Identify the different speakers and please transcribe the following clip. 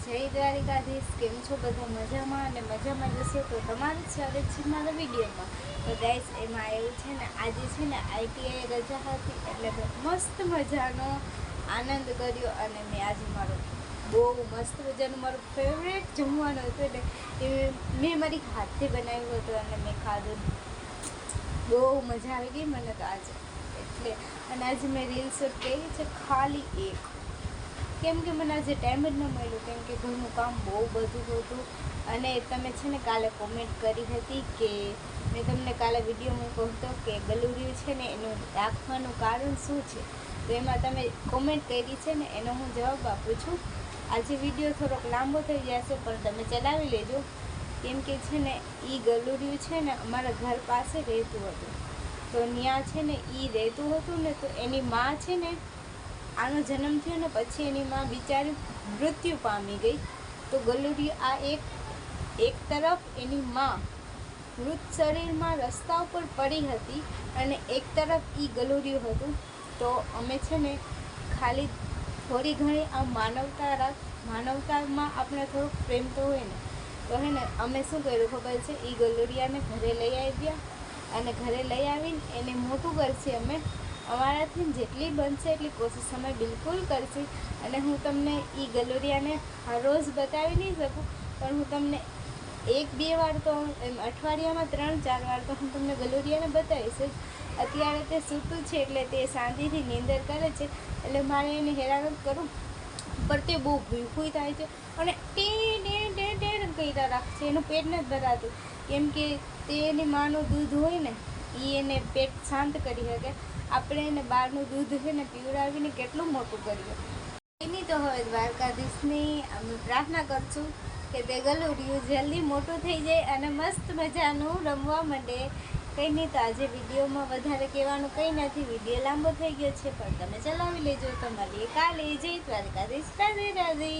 Speaker 1: જય દ્વારિકાધીશ, કેમ છો બધા? મજામાં અને મજામાં જશો તો તમારું સ્વાગત છે મારા વિડીયોમાં. તો ગાઈસ, એમાં એવું છે ને, આજે છે ને ITI રજા હતી એટલે મેં મસ્ત મજાનો આનંદ કર્યો અને મેં આજે મારો બહુ મસ્ત મજાનું મારું ફેવરેટ જમવાનું હતું એટલે એ મેં મારી હાથથી બનાવ્યું હતું અને મેં ખાધું. બહુ મજા આવી ગઈ મને તો આજે એટલે. અને આજે મેં રીલ શૂટ કરી છે ખાલી એક, કેમ કે મને આજે ટાઈમ જ ન મળ્યો, કેમ કે ઘરનું કામ બહુ બધું હતું. અને તમે છે ને કાલે કોમેન્ટ કરી હતી કે મેં તમને કાલે વિડીયો મૂક્યો હતો કે ગલુડિયું છે ને એનું રાખવાનું કારણ શું છે, તો એમાં તમે કોમેન્ટ કરી છે ને એનો હું જવાબ આપું છું. આજે વિડીયો થોડોક લાંબો થઈ જશે પણ તમે ચલાવી લેજો, કેમ કે છે ને એ ગલુડિયું છે ને અમારા ઘર પાસે રહેતું હતું. તો ત્યાં છે ને એ રહેતું હતું ને, તો એની માં છે ને આનો જન્મ થયો ને પછી એની માં બિચારી મૃત્યુ પામી ગઈ. તો ગલુડિયું આ એક તરફ એની માં મૃત શરીરમાં રસ્તા ઉપર પડી હતી અને એક તરફ એ ગલુડિયું હતું. તો અમે છે ને ખાલી થોડી ઘણી આ માનવતામાં આપણે થોડોક પ્રેમ તો હોય ને, તો હે ને અમે શું કર્યું ખબર છે, એ ગલુડિયાને ઘરે લઈ આવ્યા અને ઘરે લઈ આવીને એને મોટું કરશે અમે. અમારાથી જેટલી બનશે એટલી કોશિશ અમે બિલકુલ કરશું. અને હું તમને એ ગલુડિયાને રોજ બતાવી નહીં શકું, પણ હું તમને 1-2 વાર તો એમ અઠવાડિયામાં 3-4 વાર તો હું તમને ગલુડિયાને બતાવીશ જ. અત્યારે તે સૂતું છે એટલે તે શાંતિથી નીંદર કરે છે એટલે મારે એને હેરાન જ કરું, પણ તે બહુ ભૂખું થાય છે અને ટેન કર્યા રાખશે. એનું પેટ નથી ભરાતું, કેમ કે તે એની માનું દૂધ હોય ને એ એને પેટ શાંત કરી શકે. આપણે એને બહારનું દૂધ છે ને પીવડાવીને કેટલું મોટું કરીએ. એની તો હવે દ્વારકાધીશની અમે પ્રાર્થના કરશું કે તે ગલુડિયું જલ્દી મોટું થઈ જાય અને મસ્ત મજાનું રમવા માંડે. કંઈ નહીં, તો આજે વિડીયોમાં વધારે કહેવાનું કંઈ નથી, વિડીયો લાંબો થઈ ગયો છે પણ તમે ચલાવી લેજો. તો મળીએ કાલે. જય દ્વારકાધીશ, રાધે રાધે.